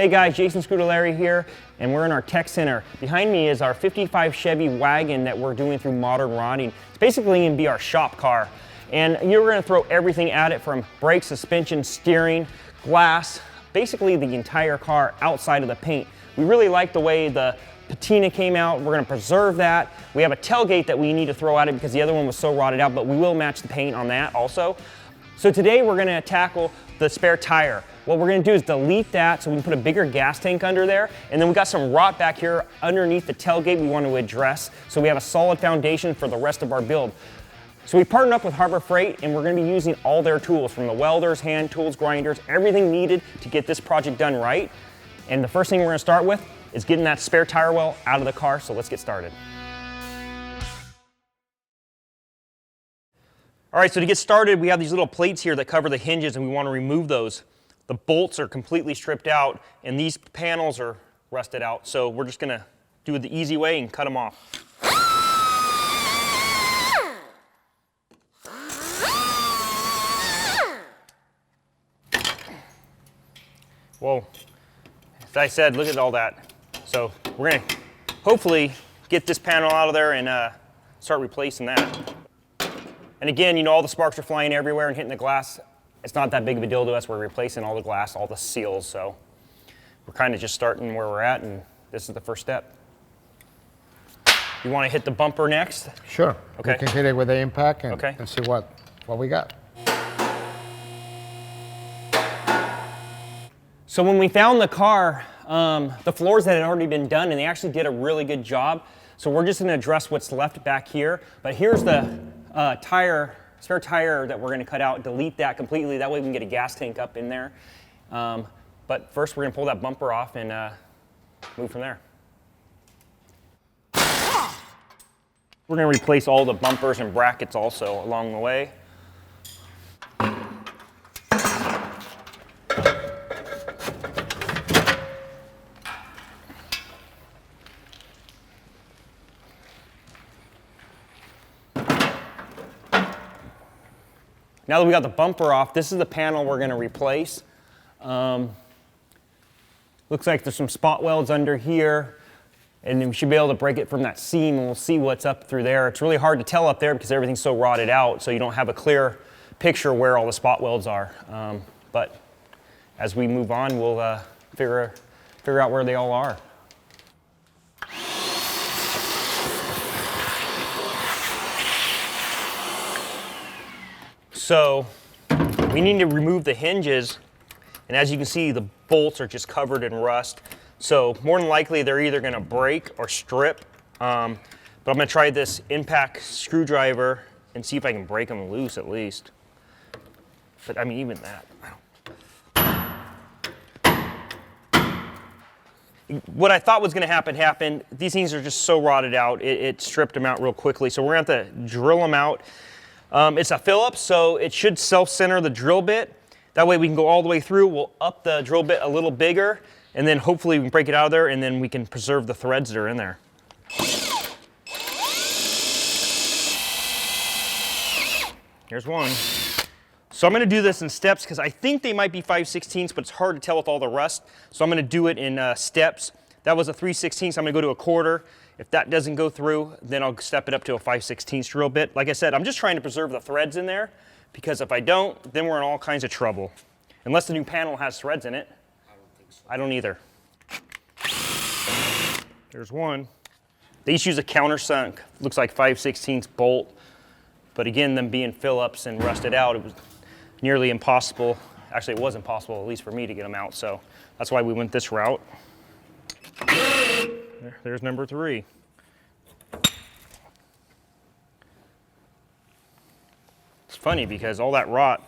Hey guys, Jason Scudolari here, and we're in our tech center. Behind me is our 55 Chevy Wagon that we're doing through modern rodding. It's basically going to be our shop car, and you're going to throw everything at it from brakes, suspension, steering, glass, basically the entire car outside of the paint. We really like the way the patina came out. We're going to preserve that. We have a tailgate that we need to throw at it because the other one was so rotted out, but we will match the paint on that also. So today we're going to tackle the spare tire. What we're going to do is delete that so we can put a bigger gas tank under there, and then we got some rot back here underneath the tailgate we want to address so we have a solid foundation for the rest of our build. So we partnered up with Harbor Freight, and we're going to be using all their tools, from the welders, hand tools, grinders, everything needed to get this project done right. And the first thing we're going to start with is getting that spare tire well out of the car, so let's get started. All right, so to get started, we have these little plates here that cover the hinges, and we want to remove those. The bolts are completely stripped out, and these panels are rusted out, so we're just going to do it the easy way and cut them off. Whoa, as I said, look at all that. So we're going to hopefully get this panel out of there and start replacing that. And again, you know, all the sparks are flying everywhere and hitting the glass. It's not that big of a deal to us. We're replacing all the glass, all the seals, so we're kind of just starting where we're at, and this is the first step. You want to hit the bumper next? Sure. Okay. We can hit it with the impact and, okay, and see what we got. So when we found the car, the floors had already been done, and they actually did a really good job. So we're just going to address what's left back here. But here's the spare tire that we're going to cut out, delete that completely. That way we can get a gas tank up in there. But first we're going to pull that bumper off and move from there. We're going to replace all the bumpers and brackets also along the way. Now that we got the bumper off, this is the panel we're going to replace. Looks like there's some spot welds under here, and we should be able to break it from that seam, and we'll see what's up through there. It's really hard to tell up there because everything's so rotted out, so you don't have a clear picture where all the spot welds are. But as we move on, we'll figure out where they all are. So we need to remove the hinges, and as you can see, the bolts are just covered in rust. So more than likely they're either going to break or strip, but I'm going to try this impact screwdriver and see if I can break them loose at least. But I mean, even that. What I thought was going to happen happened. These things are just so rotted out, it stripped them out real quickly. So we're going to have to drill them out. It's a Phillips, so it should self-center the drill bit. That way we can go all the way through. We'll up the drill bit a little bigger, and then hopefully we can break it out of there, and then we can preserve the threads that are in there. Here's one. So I'm going to do this in steps because I think they might be 5/16, but it's hard to tell with all the rust. So I'm going to do it in steps. That was a 3/16, so I'm going to go to a quarter. If that doesn't go through, then I'll step it up to a 5/16 drill bit. Like I said, I'm just trying to preserve the threads in there, because if I don't, then we're in all kinds of trouble. Unless the new panel has threads in it. I don't think so. I don't either. There's one. They used to use a countersunk, looks like 5/16 bolt. But again, them being Phillips and rusted out, it was nearly impossible. Actually, it was impossible, at least for me, to get them out. So that's why we went this route. There's number 3. It's funny because all that rot,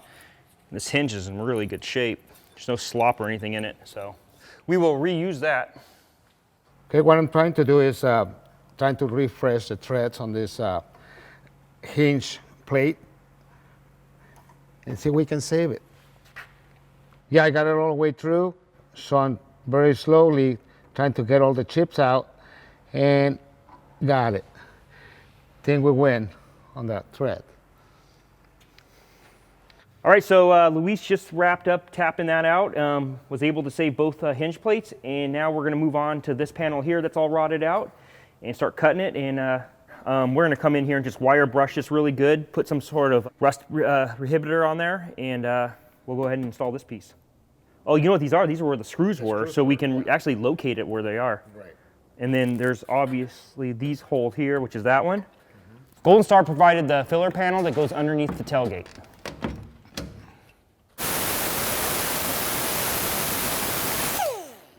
this hinge is in really good shape. There's no slop or anything in it, so we will reuse that. Okay, what I'm trying to do is trying to refresh the threads on this hinge plate and see if we can save it. Yeah, I got it all the way through, so I'm very slowly trying to get all the chips out, and got it. Think we win on that thread. All right, so Luis just wrapped up tapping that out, was able to save both hinge plates, and now we're gonna move on to this panel here that's all rotted out and start cutting it. And we're gonna come in here and just wire brush this really good, put some sort of rust inhibitor on there, and we'll go ahead and install this piece. Oh, you know what these are? These are where the screws were, so we can actually locate it where they are. Right. And then there's obviously these holes here, which is that one. Golden Star provided the filler panel that goes underneath the tailgate.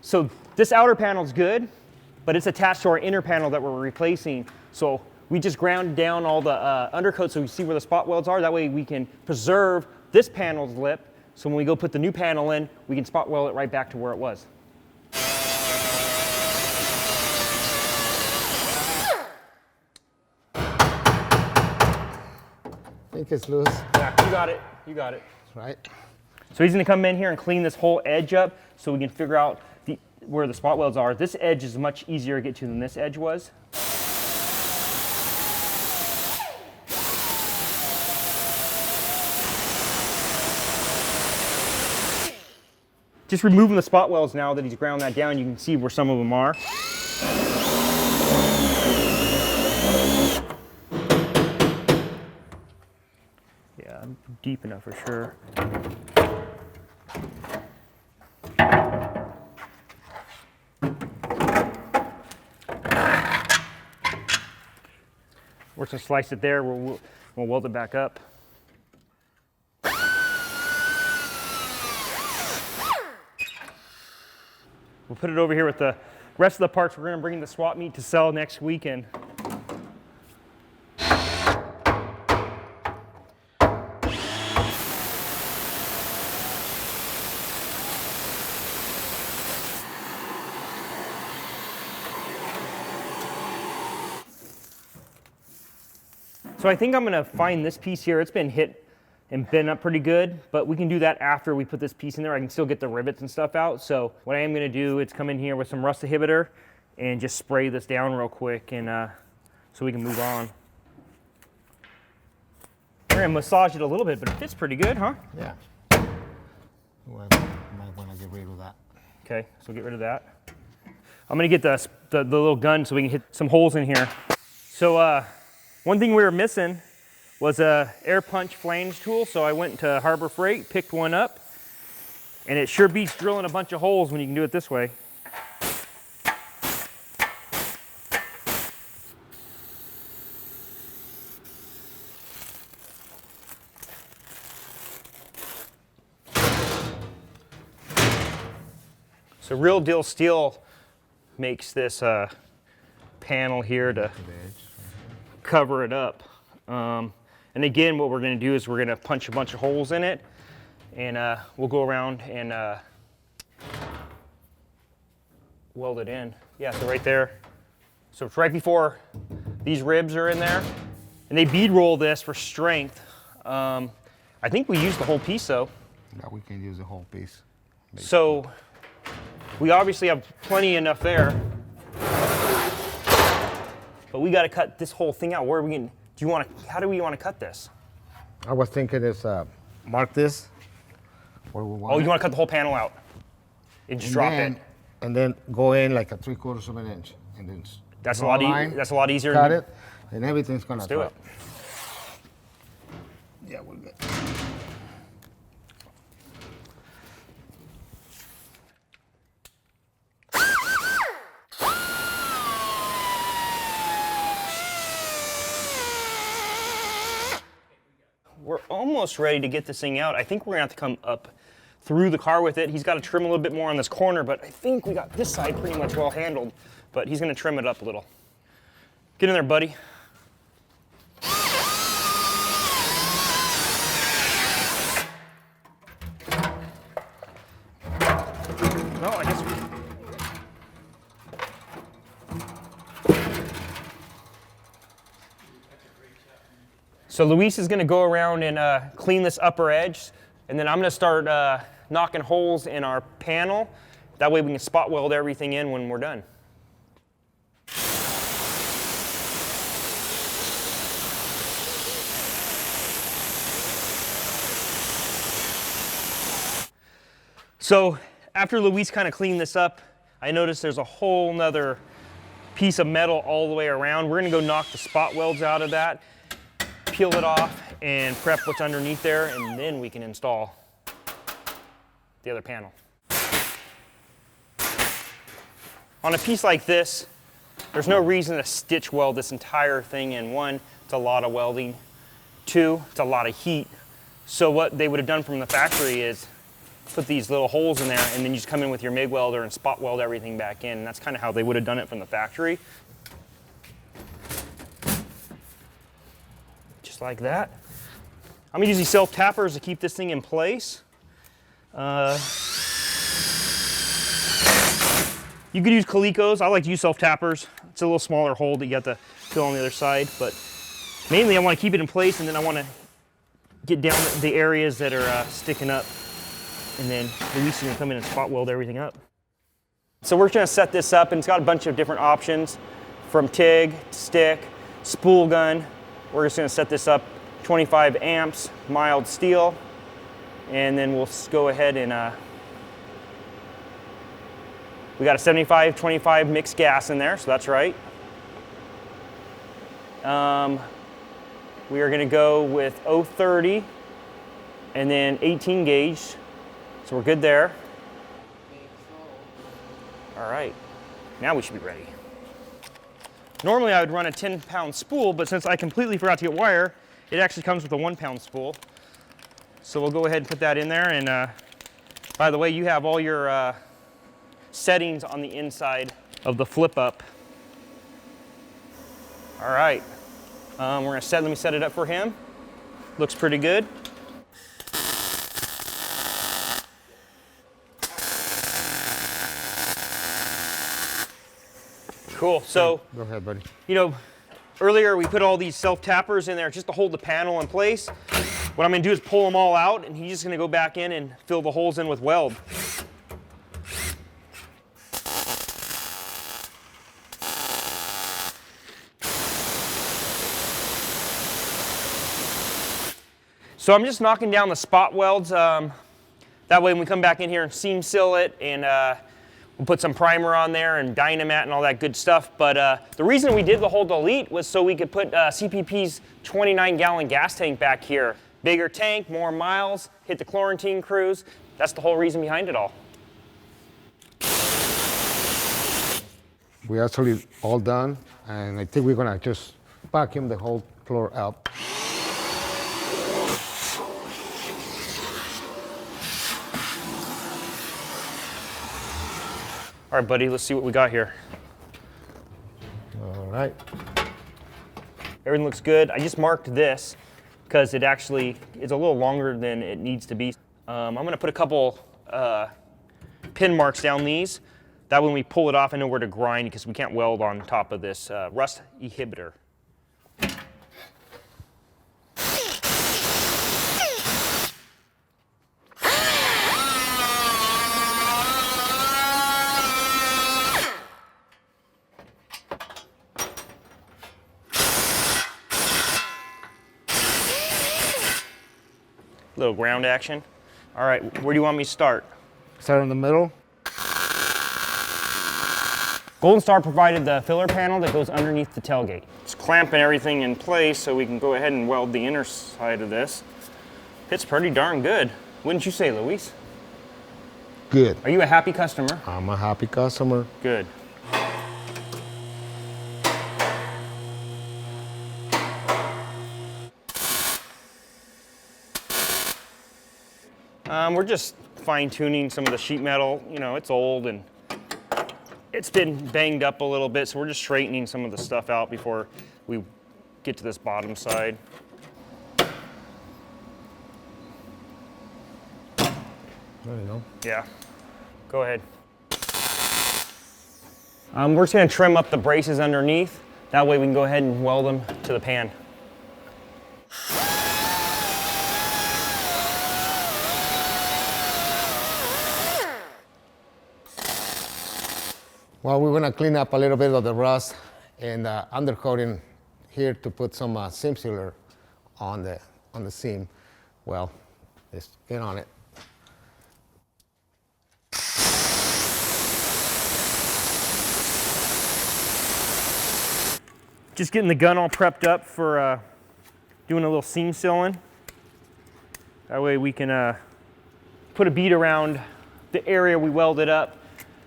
So this outer panel is good, but it's attached to our inner panel that we're replacing. So we just ground down all the undercoat so we see where the spot welds are. That way we can preserve this panel's lip. So when we go put the new panel in, we can spot weld it right back to where it was. I think it's loose. Yeah, you got it. You got it. Right. So he's gonna come in here and clean this whole edge up so we can figure out where the spot welds are. This edge is much easier to get to than this edge was. Just removing the spot welds now that he's ground that down, you can see where some of them are. Yeah, I'm deep enough for sure. We're just gonna slice it there, we'll weld it back up. We'll put it over here with the rest of the parts we're gonna bring the swap meet to sell next weekend. So I think I'm gonna find this piece here. It's been hit and bent up pretty good, but we can do that after we put this piece in there. I can still get the rivets and stuff out. So what I am gonna do is come in here with some rust inhibitor and just spray this down real quick, and so we can move on. We're gonna massage it a little bit, but it fits pretty good, huh? Yeah. Well, might want to get rid of that. Okay, so get rid of that. I'm gonna get the little gun so we can hit some holes in here. So one thing we were missing was a air punch flange tool, so I went to Harbor Freight, picked one up, and it sure beats drilling a bunch of holes when you can do it this way. So Real Deal Steel makes this panel here to cover it up. And again, what we're gonna do is we're gonna punch a bunch of holes in it, and we'll go around and weld it in. Yeah, so right there. So it's right before these ribs are in there. And they bead roll this for strength. I think we used the whole piece though. Yeah, we can use the whole piece. Basically. So we obviously have plenty enough there. But we gotta cut this whole thing out. Where are we gonna, how do we wanna cut this? I was thinking is mark this where we want. Oh, you wanna cut the whole panel out? And just drop it. And then go in like a 3/4 of an inch. And then That's a lot easier. Cut it, and everything's gonna Let's do it. Yeah, we're good. We're almost ready to get this thing out. I think we're gonna have to come up through the car with it. He's got to trim a little bit more on this corner, but I think we got this side pretty much well handled, but he's gonna trim it up a little. Get in there, buddy. No, I guess So Luis is gonna go around and clean this upper edge, and then I'm gonna start knocking holes in our panel. That way we can spot weld everything in when we're done. So after Luis kind of cleaned this up, I noticed there's a whole nother piece of metal all the way around. We're gonna go knock the spot welds out of that, peel it off, and prep what's underneath there, and then we can install the other panel. On a piece like this, there's no reason to stitch weld this entire thing in. One, it's a lot of welding. Two, it's a lot of heat. So what they would have done from the factory is put these little holes in there, and then you just come in with your MIG welder and spot weld everything back in. And that's kind of how they would have done it from the factory. Just like that. I'm gonna use these self-tappers to keep this thing in place. You could use Colecos. I like to use self-tappers. It's a little smaller hole that you have to fill on the other side, but mainly I want to keep it in place, and then I want to get down the areas that are sticking up, and then Luis is going to come in and spot weld everything up. So we're going to set this up, and it's got a bunch of different options, from TIG, stick, spool gun. We're just going to set this up 25 amps, mild steel, and then we'll go ahead and we got a 75-25 mixed gas in there, so that's right. We are going to go with 030 and then 18 gauge, so we're good there. All right, now we should be ready. Normally I would run a 10-pound spool, but since I completely forgot to get wire, it actually comes with a 1-pound spool. So we'll go ahead and put that in there, and by the way, you have all your settings on the inside of the flip up. All right, let me set it up for him. Looks pretty good. Cool, so, go ahead, buddy. You know, earlier we put all these self-tappers in there just to hold the panel in place. What I'm gonna do is pull them all out, and he's just gonna go back in and fill the holes in with weld. So I'm just knocking down the spot welds. That way when we come back in here and seam seal it, and we'll put some primer on there and Dynamat and all that good stuff. But the reason we did the whole delete was so we could put CPP's 29-gallon gas tank back here. Bigger tank, more miles, hit the quarantine cruise. That's the whole reason behind it all. We're actually all done, and I think we're gonna just vacuum the whole floor up. All right, buddy, let's see what we got here. All right. Everything looks good. I just marked this because it actually is a little longer than it needs to be. I'm gonna put a couple pin marks down these. That when we pull it off, I know where to grind because we can't weld on top of this rust inhibitor. Little ground action. All right, where do you want me to start? Start in the middle. Golden Star provided the filler panel that goes underneath the tailgate. It's clamping everything in place so we can go ahead and weld the inner side of this. Fits pretty darn good. Wouldn't you say, Luis? Good. Are you a happy customer? I'm a happy customer. Good. We're just fine-tuning some of the sheet metal. You know, it's old and it's been banged up a little bit, so we're just straightening some of the stuff out before we get to this bottom side. There you go. Yeah, go ahead. We're just gonna trim up the braces underneath. That way we can go ahead and weld them to the pan. Well, we're gonna clean up a little bit of the rust and undercoating here to put some seam sealer on the seam. Well, let's get on it. Just getting the gun all prepped up for doing a little seam sealing. That way we can put a bead around the area we welded up.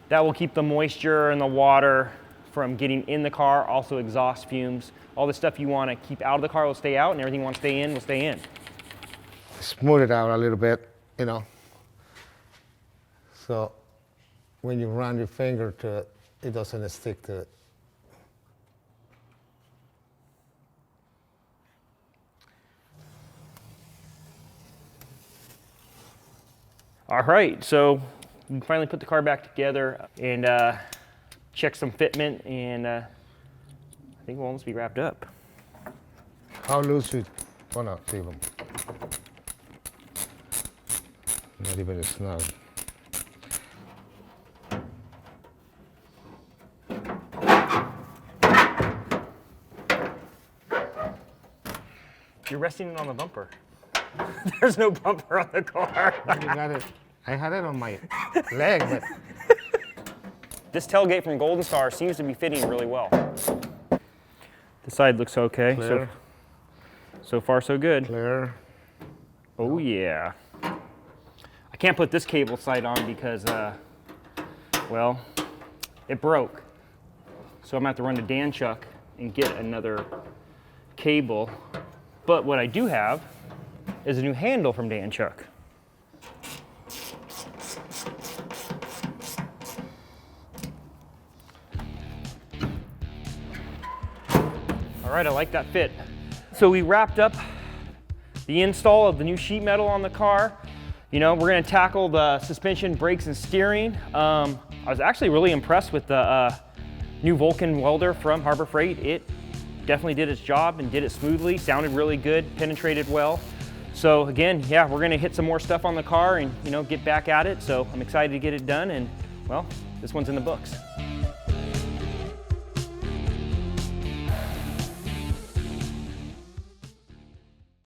That will keep the moisture and the water from getting in the car, also exhaust fumes. All the stuff you want to keep out of the car will stay out, and everything you want to stay in will stay in. Smooth it out a little bit, you know. So when you run your finger to it, it doesn't stick to it. All right, so we finally put the car back together and check some fitment, and I think we'll almost be wrapped up. How loose you wanna leave them? Not even a snug. You're resting it on the bumper. There's no bumper on the car. You got it. I had it on my leg, but This tailgate from Golden Star seems to be fitting really well. The side looks okay. Clear. So far so good. Clear. Oh yeah. I can't put this cable side on because, well, it broke. So I'm gonna have to run to Dan Chuck and get another cable. But what I do have is a new handle from Dan Chuck. All right, I like that fit. So we wrapped up the install of the new sheet metal on the car. You know, we're gonna tackle the suspension, brakes, and steering. I was actually really impressed with the new Vulcan welder from Harbor Freight. It definitely did its job and did it smoothly, sounded really good, penetrated well. So again, yeah, we're gonna hit some more stuff on the car and, you know, get back at it. So I'm excited to get it done, and well, this one's in the books.